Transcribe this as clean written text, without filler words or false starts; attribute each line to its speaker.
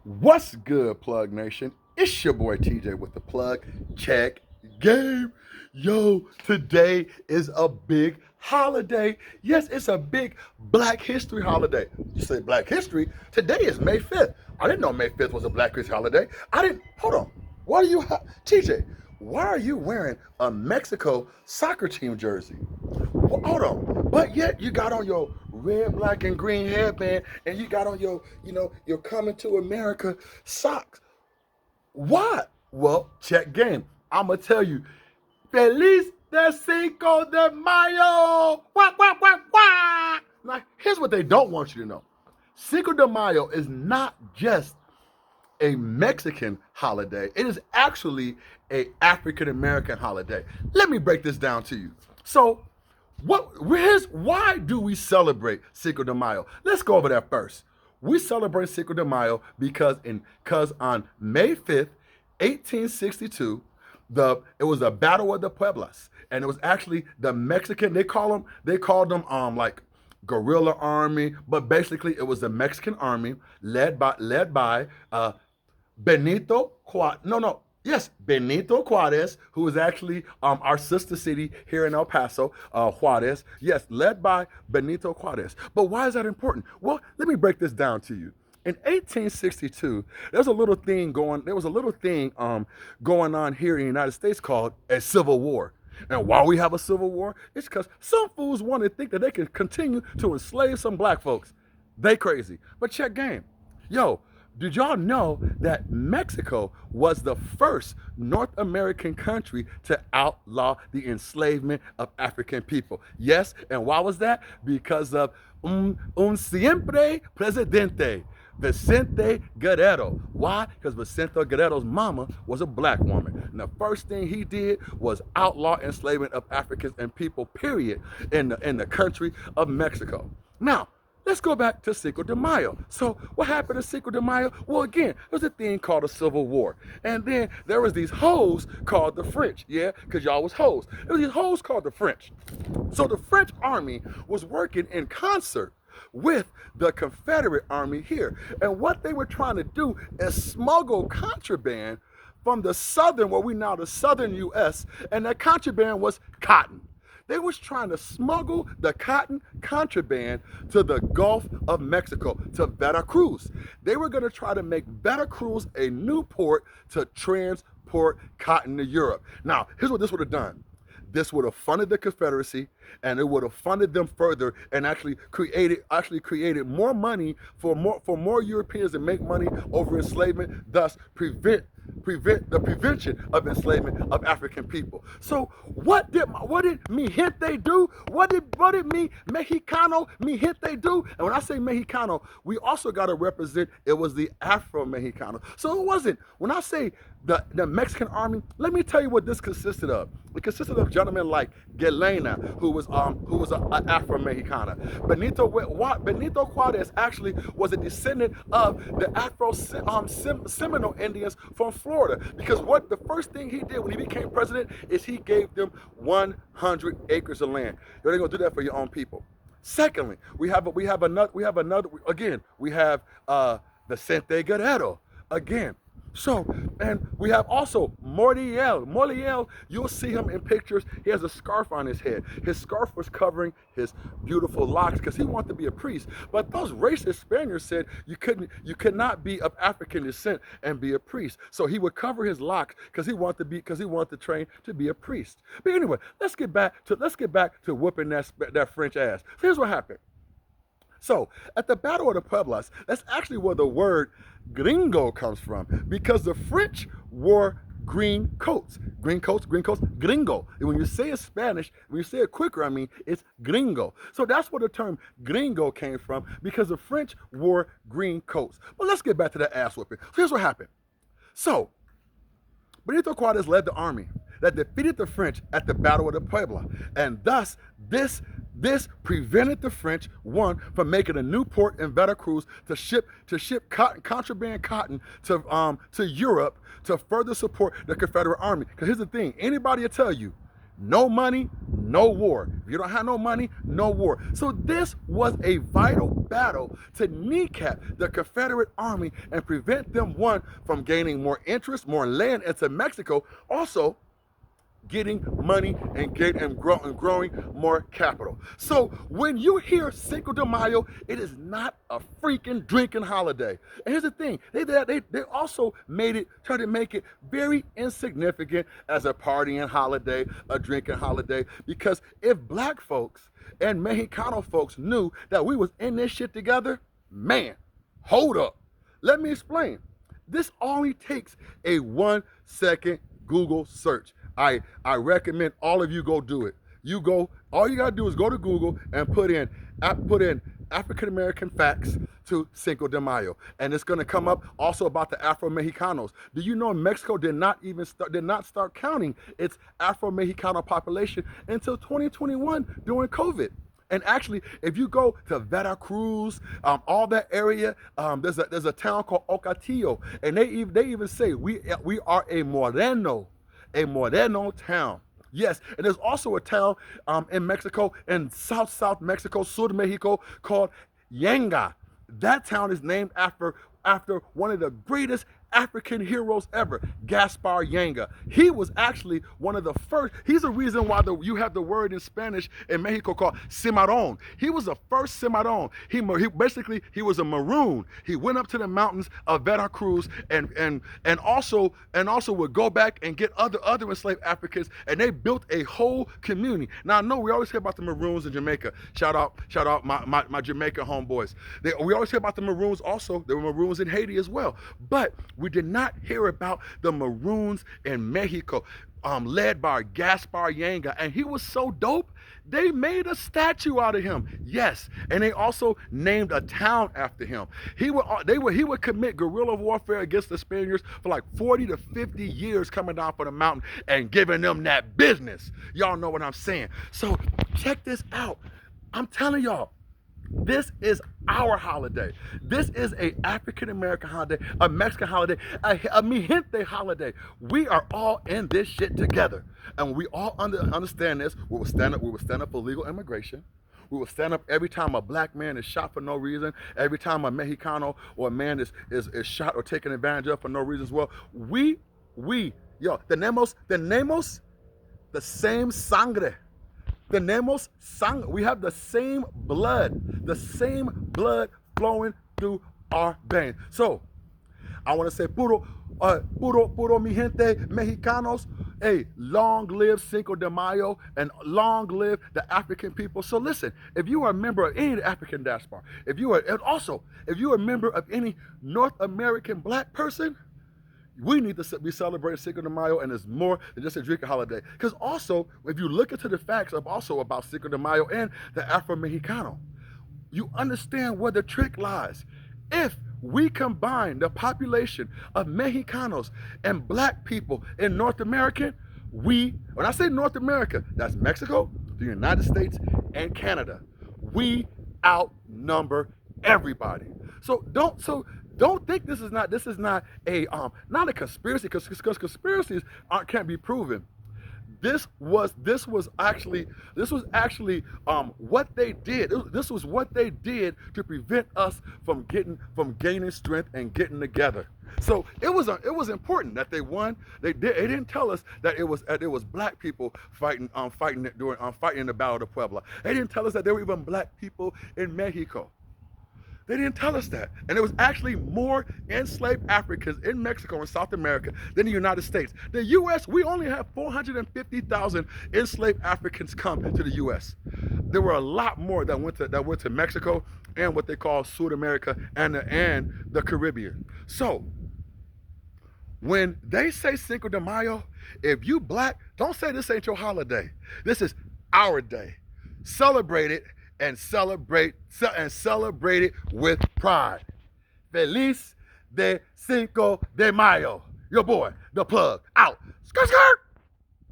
Speaker 1: What's good, Plug Nation? It's your boy TJ with the plug. Check game. Yo, today is a big holiday. Yes, it's a big Black History holiday. You say Black History? Today is May 5th. I didn't know May 5th was a Black History holiday. Hold on. Why are you, TJ, why are you wearing a Mexico soccer team jersey? Well, hold on. But yet you got on your red, black, and green headband, and you got on your Coming to America socks. Why? Well, check game. I'ma tell you. Feliz de Cinco de Mayo. Wah, wah, wah, wah. Now, here's what they don't want you to know. Cinco de Mayo is not just a Mexican holiday. It is actually a African American holiday. Let me break this down to you. So, why do we celebrate Cinco de Mayo? Let's go over that first. We celebrate Cinco de Mayo because on May 5th, 1862, it was a battle of the Pueblas, and it was actually the Mexican. They called them like guerrilla army, but basically it was the Mexican army led by Benito Juarez. Benito Juarez, who was actually our sister city here in El Paso, Juarez. Yes, led by Benito Juarez. But why is that important? Well, let me break this down to you. In 1862, there was a little thing going on here in the United States called a civil war. And why we have a civil war? It's because some fools want to think that they can continue to enslave some black folks. They crazy. But check game. Yo, did y'all know that Mexico was the first North American country to outlaw the enslavement of African people? Yes, and why was that? Because of un siempre presidente, Vicente Guerrero. Why? Because Vicente Guerrero's mama was a black woman. And the first thing he did was outlaw enslavement of Africans and people, period, in the country of Mexico. Now, let's go back to Cinco de Mayo. So what happened to Cinco de Mayo? Well, again, there was a thing called a civil war. And then there was these hoes called the French, yeah, because y'all was hoes. There was these hoes called the French. So the French army was working in concert with the Confederate army here. And what they were trying to do is smuggle contraband from the southern U.S., and that contraband was cotton. They was trying to smuggle the cotton contraband to the Gulf of Mexico, to Veracruz. They were going to try to make Veracruz a new port to transport cotton to Europe. Now, here's what this would have done. This would have funded the Confederacy, and it would have funded them further, and actually created more money for more Europeans to make money over enslavement, thus prevent the prevention of enslavement of African people. So what did mi gente do? What did mi Mexicano, mi gente do? And when I say Mexicano, we also got to represent it was the Afro-Mexicano. So it wasn't, when I say the Mexican army, let me tell you what this consisted of. It consisted of gentlemen like Galena, who was an Afro-Mexicana. Benito Juarez actually was a descendant of the Seminole Indians from Florida, because the first thing he did when he became president is he gave them 100 acres of land. You're gonna do that for your own people. Secondly, we have Vicente Guerrero again. So, and we have also Moriel. Moriel, you'll see him in pictures. He has a scarf on his head. His scarf was covering his beautiful locks because he wanted to be a priest. But those racist Spaniards said you could not be of African descent and be a priest. So he would cover his locks because he wanted to train to be a priest. But anyway, let's get back to whooping that French ass. So here's what happened. So, at the Battle of the Pueblas, that's actually where the word gringo comes from, because the French wore green coats, gringo. And when you say it in Spanish, when you say it quicker, it's gringo. So that's where the term gringo came from, because the French wore green coats. But let's get back to that ass whooping. So here's what happened. So, Benito Juarez led the army that defeated the French at the Battle of the Puebla, and thus this prevented the French, one, from making a new port in Veracruz to ship contraband cotton to Europe to further support the Confederate army. Because here's the thing: anybody will tell you No money, no war. If you don't have no money, no war. So this was a vital battle to kneecap the Confederate Army and prevent them, one, from gaining more interest, more land into Mexico, also getting money and growing more capital. So when you hear Cinco de Mayo, it is not a freaking drinking holiday. And here's the thing, they also tried to make it very insignificant as a partying holiday, a drinking holiday, because if black folks and Mexicano folks knew that we was in this shit together, man, hold up. Let me explain. This only takes a 1-second Google search. I recommend all of you go do it. All you gotta do is go to Google and put in African American facts to Cinco de Mayo, and it's gonna come up also about the Afro Mexicanos. Do you know Mexico did not start counting its Afro Mexicano population until 2021 during COVID? And actually, if you go to Veracruz, all that area, there's a town called Ocotillo, and they even say we are a Moreno town. Yes, and there's also a town in Mexico, in South Mexico, Sur Mexico, called Yanga. That town is named after one of the greatest African heroes ever, Gaspar Yanga. He was actually one of the first. He's the reason why you have the word in Spanish in Mexico called cimarron. He was the first cimarron. He was a maroon. He went up to the mountains of Veracruz and also would go back and get other enslaved Africans, and they built a whole community. Now I know we always hear about the Maroons in Jamaica. Shout out my Jamaica homeboys. We always hear about the Maroons also. There were Maroons in Haiti as well. But we did not hear about the Maroons in Mexico, led by Gaspar Yanga, and he was so dope, they made a statue out of him. Yes, and they also named a town after him. He would commit guerrilla warfare against the Spaniards for like 40 to 50 years, coming down from the mountain and giving them that business. Y'all know what I'm saying. So check this out. I'm telling y'all, this is our holiday. This is a African American holiday, a Mexican holiday, a mi gente holiday. We are all in this shit together, and we all understand this. We will stand up for legal immigration. We will stand up every time a black man is shot for no reason. Every time a Mexicano or a man is shot or taken advantage of for no reason as well. Tenemos the same sangre. Tenemos sangre. We have the same blood flowing through our veins. So I want to say puro mi gente mexicanos. Hey, long live Cinco de Mayo and long live the African people. So listen, if you are a member of any of the African diaspora, if you are a member of any North American black person, we need to be celebrating Cinco de Mayo, and it's more than just a drinking holiday. Because also, if you look into the facts about Cinco de Mayo and the Afro Mexicano, you understand where the trick lies. If we combine the population of Mexicanos and black people in North America, when I say North America, that's Mexico, the United States, and Canada. We outnumber everybody. So don't think this is not a conspiracy, because conspiracies can't be proven. This was actually what they did. This was what they did to prevent us from gaining strength and getting together. So it was important that they won. They didn't tell us that it was black people fighting in the Battle of Puebla. They didn't tell us that there were even black people in Mexico. They didn't tell us that. And there was actually more enslaved Africans in Mexico and South America than the United States. The U.S., we only have 450,000 enslaved Africans come to the U.S. There were a lot more that went to Mexico and what they call South America and the Caribbean. So when they say Cinco de Mayo, if you black, don't say this ain't your holiday. This is our day. Celebrate it. And celebrate it with pride. Feliz de Cinco de Mayo. Your boy, the plug, out. Skirt, skirt.